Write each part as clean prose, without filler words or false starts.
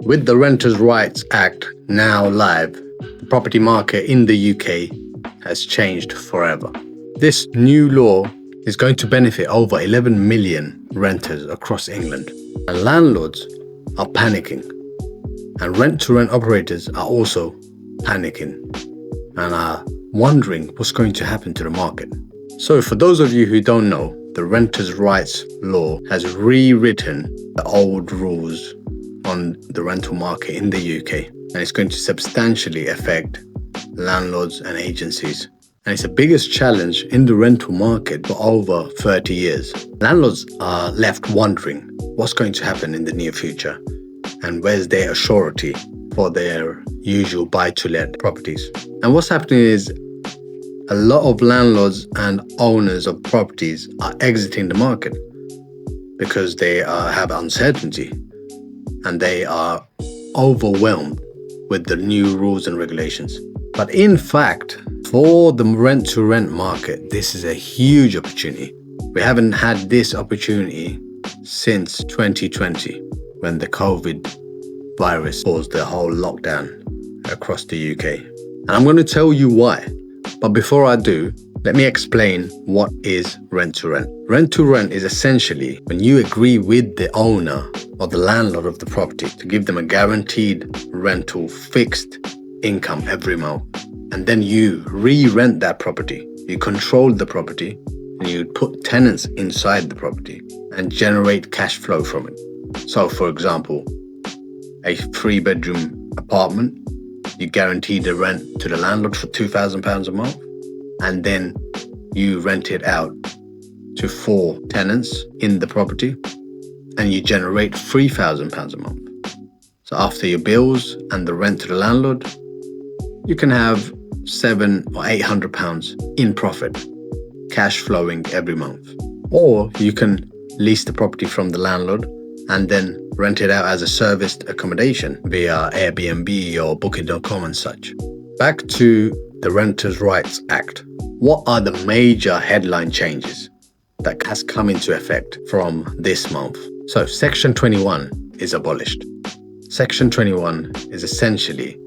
With the Renters' Rights Act now live, the property market in the UK has changed forever. This new law is going to benefit over 11 million renters across England. And landlords are panicking. And rent-to-rent operators are also panicking and are wondering what's going to happen to the market. So for those of you who don't know, the Renters' Rights Law has rewritten the old rules on the rental market in the UK, and it's going to substantially affect landlords and agencies. And it's the biggest challenge in the rental market for over 30 years. Landlords are left wondering what's going to happen in the near future and where's their surety for their usual buy-to-let properties. And what's happening is a lot of landlords and owners of properties are exiting the market because they have uncertainty and they are overwhelmed with the new rules and regulations. But in fact, for the rent-to-rent market, this is a huge opportunity. We haven't had this opportunity since 2020 when the COVID virus caused the whole lockdown across the UK. And I'm going to tell you why. But before I do, let me explain what is rent-to-rent. Rent-to-rent is essentially when you agree with the owner or the landlord of the property to give them a guaranteed rental fixed income every month. And then you re-rent that property. You control the property and you put tenants inside the property and generate cash flow from it. So for example, a 3-bedroom apartment, you guarantee the rent to the landlord for £2,000 a month, and then you rent it out to 4 tenants in the property, and you generate £3,000 a month. So after your bills and the rent to the landlord, you can have £700 or £800 in profit, cash flowing every month. Or you can lease the property from the landlord and then rent it out as a serviced accommodation via Airbnb or Booking.com and such. Back to the Renters' Rights Act. What are the major headline changes that has come into effect from this month? So Section 21 is abolished. Section 21 is essentially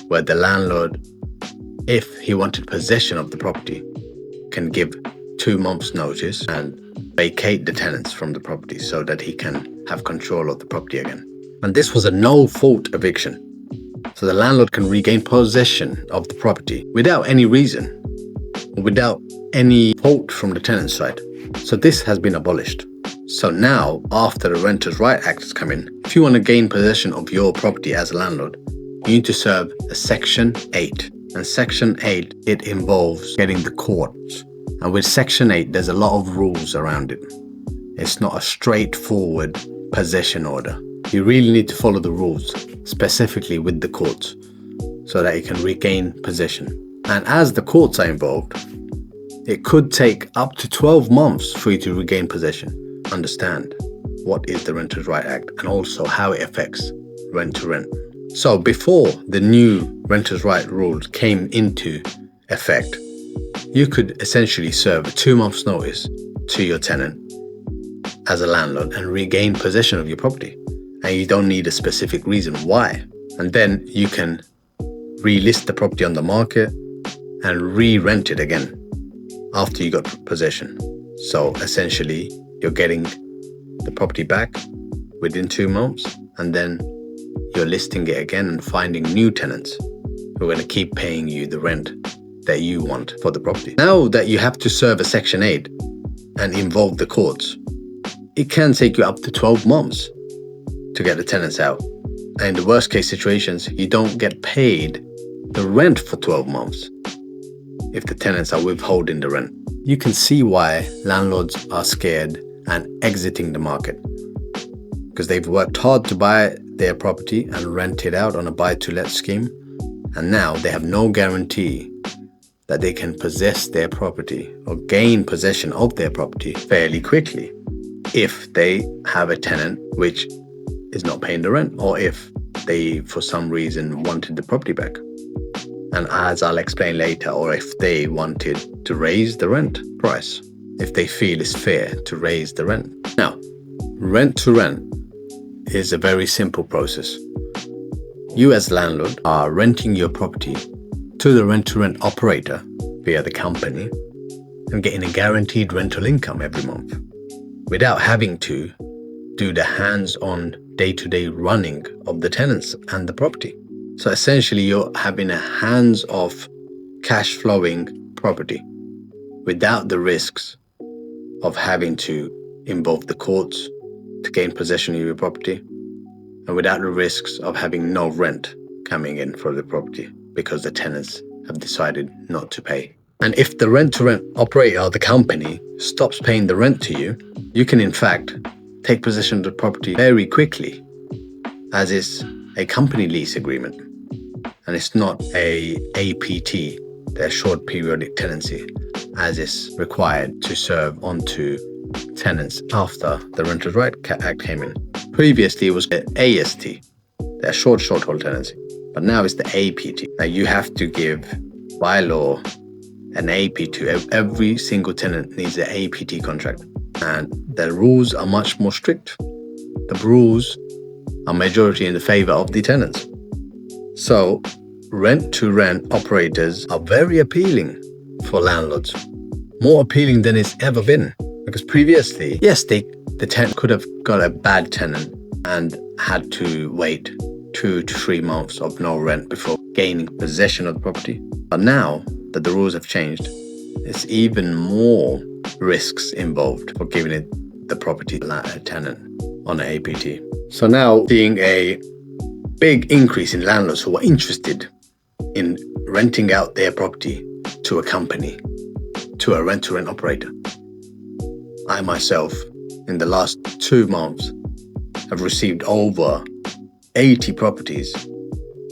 where the landlord, if he wanted possession of the property, can give 2 months notice and vacate the tenants from the property so that he can have control of the property again. And this was a no-fault eviction. So the landlord can regain possession of the property without any reason, without any fault from the tenant's side. So this has been abolished. So now, after the Renters' Rights Act has come in, if you want to gain possession of your property as a landlord, you need to serve a Section 8. And Section 8, it involves getting the courts. And with Section 8, there's a lot of rules around it. It's not a straightforward possession order. You really need to follow the rules, specifically with the courts, so that you can regain possession. And as the courts are involved, it could take up to 12 months for you to regain possession. Understand what is the Renters' Rights Act and also how it affects rent-to-rent. So before the new Renters' Rights rules came into effect, you could essentially serve a 2 months notice to your tenant as a landlord and regain possession of your property. And you don't need a specific reason why. And then you can relist the property on the market and re-rent it again after you got possession. So essentially, you're getting the property back within 2 months, and then you're listing it again and finding new tenants who are going to keep paying you the rent that you want for the property. Now that you have to serve a Section 8 and involve the courts, it can take you up to 12 months to get the tenants out. And in the worst case situations, you don't get paid the rent for 12 months if the tenants are withholding the rent. You can see why landlords are scared and exiting the market, because they've worked hard to buy their property and rent it out on a buy-to-let scheme, and now they have no guarantee that they can possess their property or gain possession of their property fairly quickly if they have a tenant which is not paying the rent, or if they for some reason wanted the property back. And as I'll explain later, or if they wanted to raise the rent price, if they feel it's fair to raise the rent. Now, rent to rent is a very simple process. You as landlord are renting your property to the rent-to-rent operator via the company and getting a guaranteed rental income every month without having to do the hands-on day-to-day running of the tenants and the property. So essentially you're having a hands-off cash flowing property without the risks of having to involve the courts to gain possession of your property, and without the risks of having no rent coming in for the property because the tenants have decided not to pay. And if the rent-to-rent operator or the company stops paying the rent to you, you can in fact take possession of the property very quickly, as is a company lease agreement. And it's not a APT, the short periodic tenancy, as is required to serve onto tenants after the Renters' Right Act came in. Previously, it was the AST, the short hold tenancy, but now it's the APT. Now you have to give, by law, an AP to every single tenant needs an APT contract, and the rules are much more strict. The rules are majority in the favor of the tenants. So rent-to-rent operators are very appealing for landlords, more appealing than it's ever been. Because previously, yes, the tenant could have got a bad tenant and had to wait 2 to 3 months of no rent before gaining possession of the property. But now that the rules have changed, it's even more risks involved for giving the property to a tenant on an APT. So now seeing a big increase in landlords who are interested in renting out their property to a company, to a rent-to-rent operator. I myself, in the last 2 months, have received over 80 properties,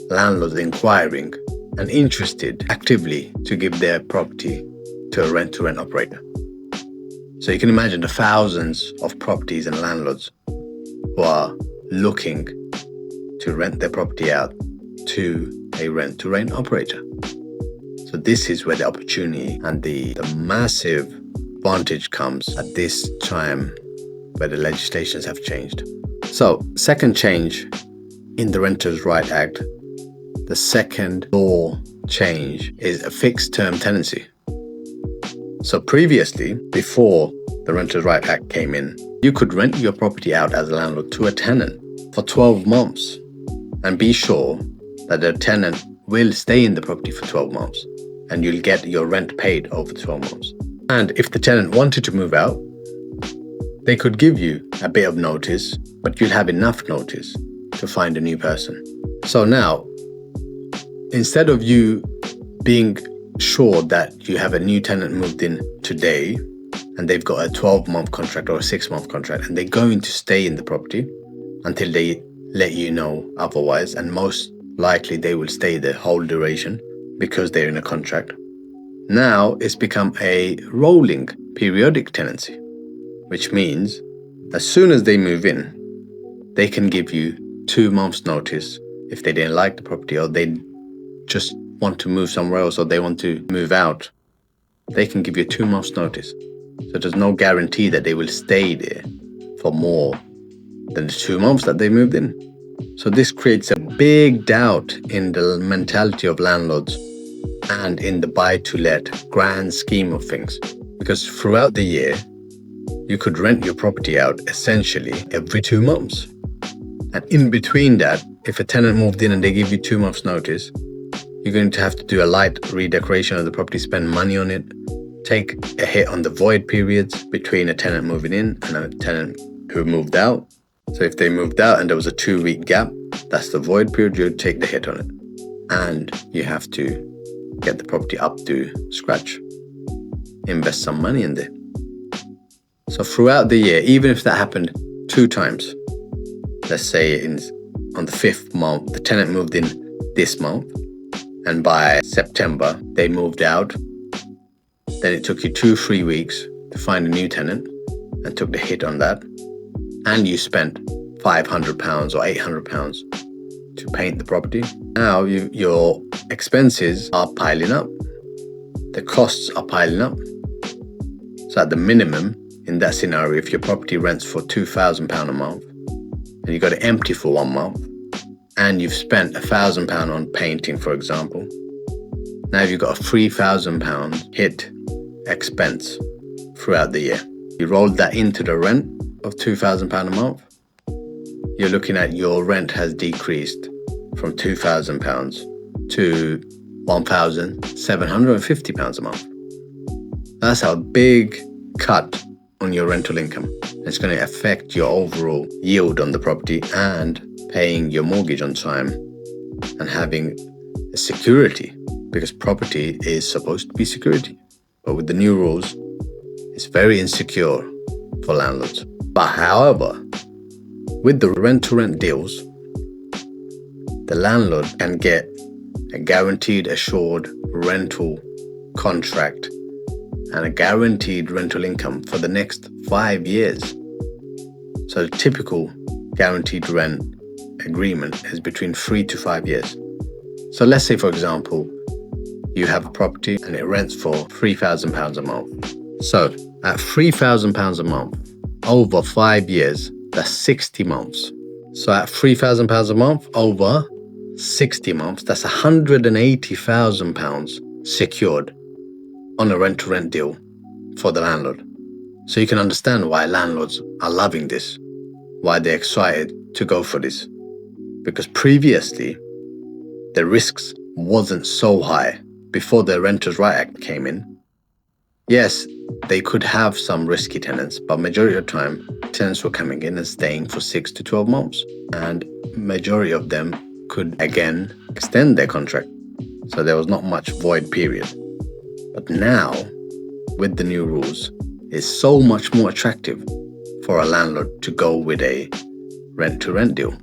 landlords inquiring and interested actively to give their property to a rent-to-rent operator. So you can imagine the thousands of properties and landlords who are looking to rent their property out to a rent-to-rent operator. So this is where the opportunity and the massive advantage comes at this time where the legislations have changed. So second change in the Renters' Right Act, the second law change is a fixed term tenancy. So previously, before the Renters' Right Act came in, you could rent your property out as a landlord to a tenant for 12 months and be sure that the tenant will stay in the property for 12 months and you'll get your rent paid over 12 months. And if the tenant wanted to move out, they could give you a bit of notice, but you'll have enough notice to find a new person. So now, instead of you being sure that you have a new tenant moved in today and they've got a 12-month contract or a 6-month contract and they're going to stay in the property until they let you know otherwise, and most likely they will stay the whole duration because they're in a contract. Now it's become a rolling periodic tenancy, which means as soon as they move in, they can give you 2 months notice if they didn't like the property or they just want to move somewhere else or they want to move out. They can give you 2 months notice. So there's no guarantee that they will stay there for more than the 2 months that they moved in. So this creates a big doubt in the mentality of landlords and in the buy-to-let grand scheme of things. Because throughout the year, you could rent your property out essentially every 2 months. And in between that, if a tenant moved in and they give you 2 months notice, you're going to have to do a light redecoration of the property, spend money on it, take a hit on the void periods between a tenant moving in and a tenant who moved out. So if they moved out and there was a 2-week gap, that's the void period, you'd take the hit on it. And you have to get the property up to scratch, invest some money in there. So throughout the year, even if that happened 2 times, let's say on the 5th month, the tenant moved in this month, and by September, they moved out, then it took you 2-3 weeks to find a new tenant and took the hit on that, and you spent £500 or £800 to paint the property. Now your expenses are piling up. The costs are piling up. So at the minimum, in that scenario, if your property rents for £2,000 a month and you got it empty for 1 month, and you've spent £1,000 on painting, for example. Now you've got a £3,000 hit expense throughout the year. You rolled that into the rent of £2,000 a month. You're looking at your rent has decreased from £2,000 to £1,750 a month. That's a big cut on your rental income. It's going to affect your overall yield on the property and paying your mortgage on time and having a security, because property is supposed to be security. But with the new rules, it's very insecure for landlords. But however, with the rent-to-rent deals, the landlord can get a guaranteed assured rental contract and a guaranteed rental income for the next 5 years. So the typical guaranteed rent agreement is between 3 to 5 years. So let's say, for example, you have a property and it rents for £3,000 a month. So at £3,000 a month, over 5 years, that's 60 months. So at £3,000 a month, over 60 months, that's £180,000 secured on a rent-to-rent deal for the landlord. So you can understand why landlords are loving this, why they're excited to go for this. Because previously, the risks wasn't so high before the Renters' Right Act came in. Yes, they could have some risky tenants, but majority of the time, tenants were coming in and staying for 6 to 12 months. And majority of them could, again, extend their contract. So there was not much void period. But now, with the new rules, it's so much more attractive for a landlord to go with a rent-to-rent deal,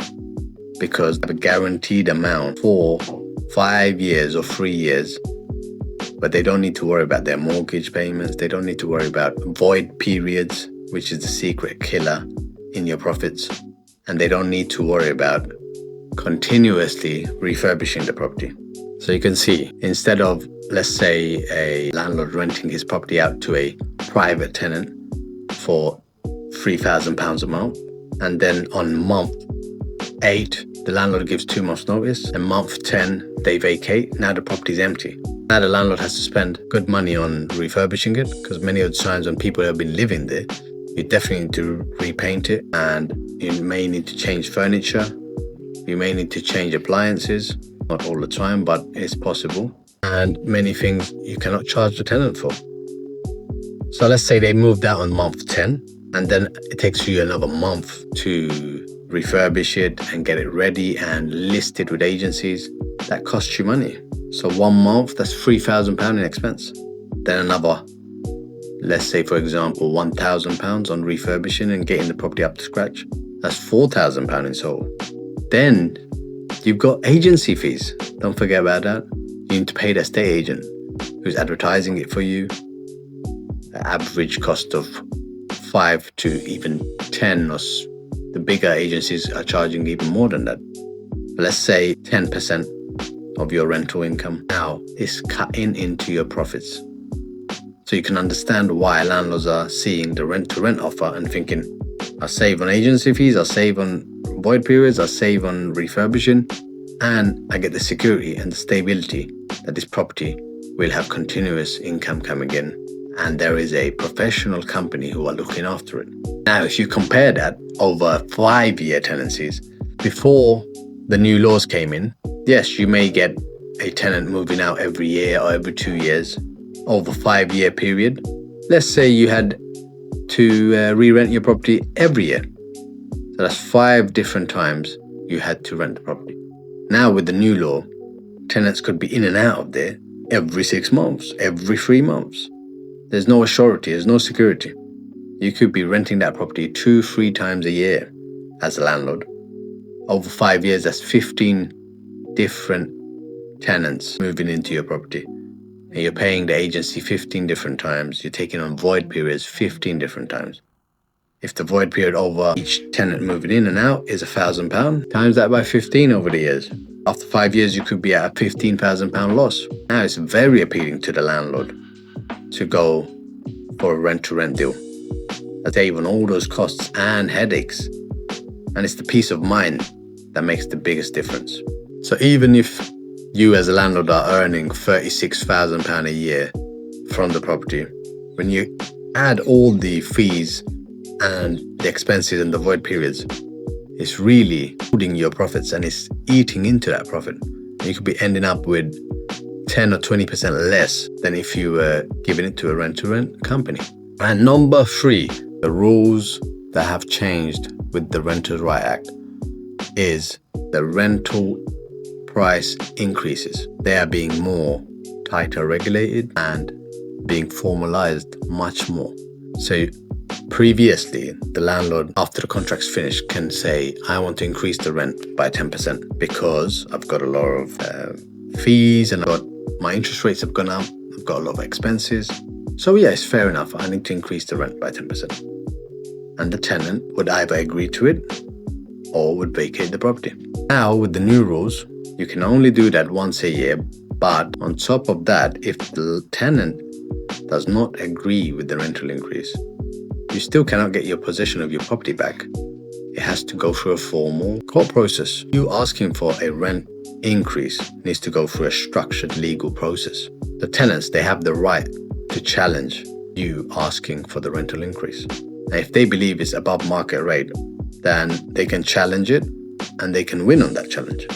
because they have a guaranteed amount for 5 years or 3 years, but they don't need to worry about their mortgage payments. They don't need to worry about void periods, which is the secret killer in your profits. And they don't need to worry about continuously refurbishing the property. So you can see, instead of, let's say, a landlord renting his property out to a private tenant for £3,000 a month, and then on month 8, the landlord gives 2 months notice, and month 10, they vacate. Now the property is empty. Now the landlord has to spend good money on refurbishing it, because many of the times when people have been living there, you definitely need to repaint it, and you may need to change furniture. You may need to change appliances. Not all the time, but it's possible. And many things you cannot charge the tenant for. So let's say they moved out on month 10, and then it takes you another month to refurbish it and get it ready and list it with agencies. That costs you money. So 1 month, that's £3,000 in expense. Then another, let's say, for example, £1,000 on refurbishing and getting the property up to scratch. That's £4,000 in total. Then you've got agency fees. Don't forget about that. You need to pay the estate agent who's advertising it for you. The average cost of 5 to even 10, or the bigger agencies are charging even more than that. But let's say 10% of your rental income now is cutting into your profits. So you can understand why landlords are seeing the rent-to-rent offer and thinking, I'll save on agency fees, I'll save on void periods, I'll save on refurbishing, and I get the security and the stability that this property will have continuous income coming in, and there is a professional company who are looking after it. Now, if you compare that over 5-year tenancies, before the new laws came in, yes, you may get a tenant moving out every year or every 2 years. Over 5-year period, let's say you had to re-rent your property every year. So that's 5 different times you had to rent the property. Now with the new law, tenants could be in and out of there every 6 months, every 3 months. There's no assurity, there's no security. You could be renting that property 2-3 times a year as a landlord. Over 5 years, that's 15 different tenants moving into your property. And you're paying the agency 15 different times. You're taking on void periods 15 different times. If the void period over each tenant moving in and out is £1,000, times that by 15 over the years. After 5 years, you could be at a £15,000 loss. Now it's very appealing to the landlord to go for a rent-to-rent deal. Save on all those costs and headaches. And it's the peace of mind that makes the biggest difference. So even if you as a landlord are earning £36,000 a year from the property, when you add all the fees and the expenses and the void periods, it's really holding your profits and it's eating into that profit. And you could be ending up with 10 or 20% less than if you were giving it to a rent-to-rent company. And number 3, the rules that have changed with the Renters' Right Act is the rental price increases. They are being more tighter regulated and being formalized much more. So previously, the landlord, after the contract's finished, can say, I want to increase the rent by 10% because I've got a lot of fees and my interest rates have gone up. I've got a lot of expenses. So yeah, it's fair enough. I need to increase the rent by 10%. And the tenant would either agree to it or would vacate the property. Now, with the new rules, you can only do that once a year. But on top of that, if the tenant does not agree with the rental increase, you still cannot get your possession of your property back. It has to go through a formal court process. You asking for a rent increase needs to go through a structured legal process. The tenants, they have the right to challenge you asking for the rental increase. And if they believe it's above market rate, then they can challenge it and they can win on that challenge.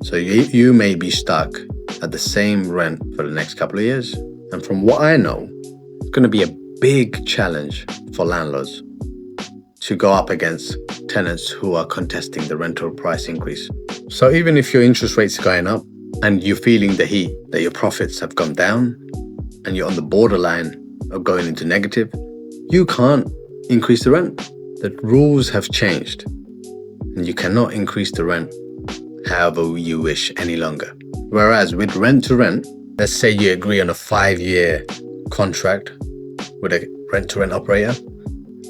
So you may be stuck at the same rent for the next couple of years. And from what I know, it's going to be a big challenge for landlords to go up against tenants who are contesting the rental price increase. So even if your interest rates are going up and you're feeling the heat that your profits have gone down and you're on the borderline of going into negative, you can't increase the rent. The rules have changed and you cannot increase the rent however you wish any longer. Whereas with rent to rent, let's say you agree on a 5-year contract with a rent-to-rent operator,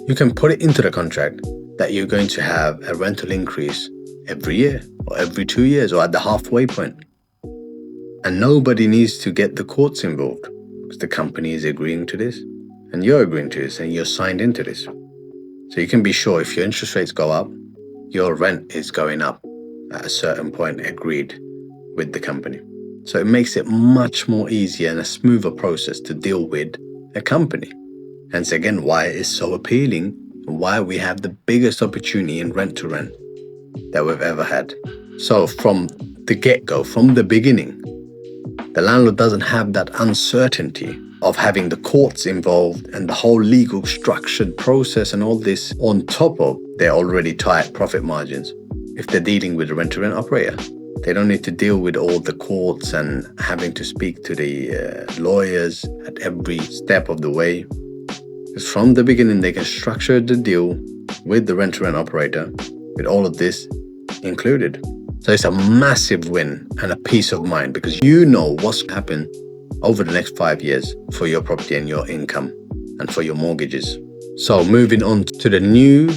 you can put it into the contract that you're going to have a rental increase every year or every 2 years or at the halfway point. And nobody needs to get the courts involved because the company is agreeing to this and you're agreeing to this and you're signed into this. So you can be sure if your interest rates go up, your rent is going up at a certain point agreed with the company. So it makes it much more easier and a smoother process to deal with a company. Hence again, why it is so appealing and why we have the biggest opportunity in rent to rent that we've ever had. So from the get-go, from the beginning, the landlord doesn't have that uncertainty of having the courts involved and the whole legal structured process and all this on top of their already tight profit margins. If they're dealing with a rent-to-rent operator, they don't need to deal with all the courts and having to speak to the lawyers at every step of the way. Because from the beginning, they can structure the deal with the rent-to-rent operator with all of this included. So it's a massive win and a peace of mind because you know what's happened over the next 5 years for your property and your income and for your mortgages. So moving on to the new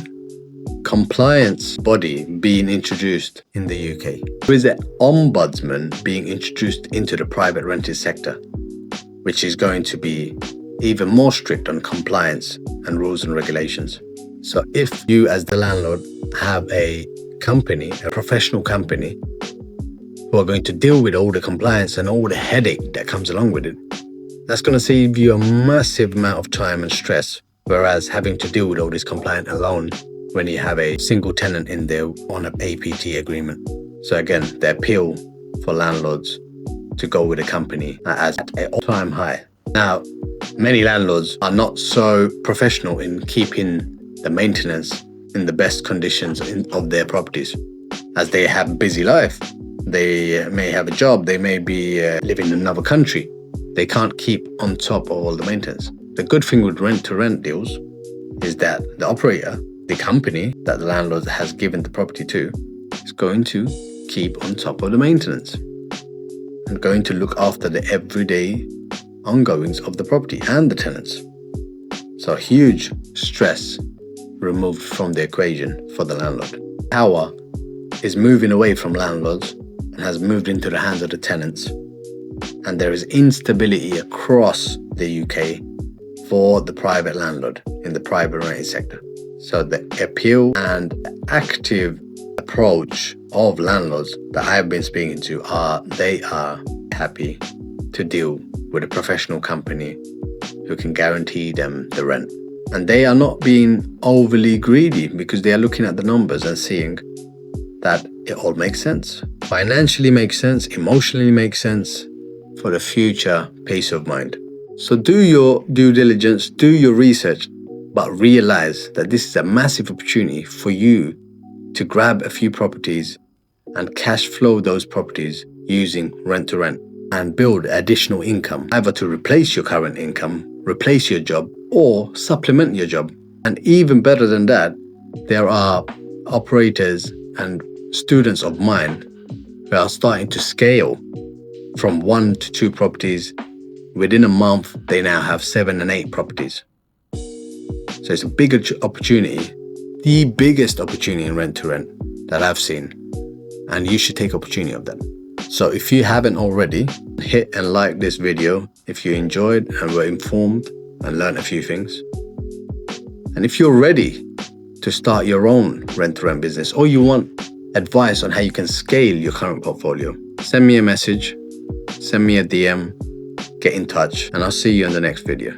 compliance body being introduced in the UK. There is an ombudsman being introduced into the private rented sector, which is going to be even more strict on compliance and rules and regulations. So if you as the landlord have a company, a professional company, who are going to deal with all the compliance and all the headache that comes along with it, that's going to save you a massive amount of time and stress, whereas having to deal with all this compliance alone when you have a single tenant in there on an APT agreement. So again, the appeal for landlords to go with a company as at an all-time high. Now, many landlords are not so professional in keeping the maintenance in the best conditions of their properties, as they have a busy life. They may have a job, they may be living in another country. They can't keep on top of all the maintenance. The good thing with rent-to-rent deals is that the operator, the company that the landlord has given the property to, is going to keep on top of the maintenance and going to look after the everyday ongoings of the property and the tenants. So huge stress removed from the equation for the landlord. Power is moving away from landlords and has moved into the hands of the tenants. And there is instability across the UK for the private landlord in the private rented sector. So the appeal and active approach of landlords that I have been speaking to they are happy to deal with a professional company who can guarantee them the rent. And they are not being overly greedy because they are looking at the numbers and seeing that it all makes sense. Financially makes sense, emotionally makes sense for the future peace of mind. So do your due diligence, do your research, but realize that this is a massive opportunity for you to grab a few properties and cash flow those properties using rent to rent and build additional income, either to replace your current income, replace your job, or supplement your job. And even better than that, there are operators and students of mine who are starting to scale from 1 to 2 properties. Within a month, they now have 7 and 8 properties. So it's a bigger opportunity, the biggest opportunity in rent to rent that I've seen. And you should take opportunity of that. So if you haven't already, hit and like this video if you enjoyed and were informed and learned a few things. And if you're ready to start your own rent to rent business, or you want advice on how you can scale your current portfolio, send me a message, send me a DM, get in touch, and I'll see you in the next video.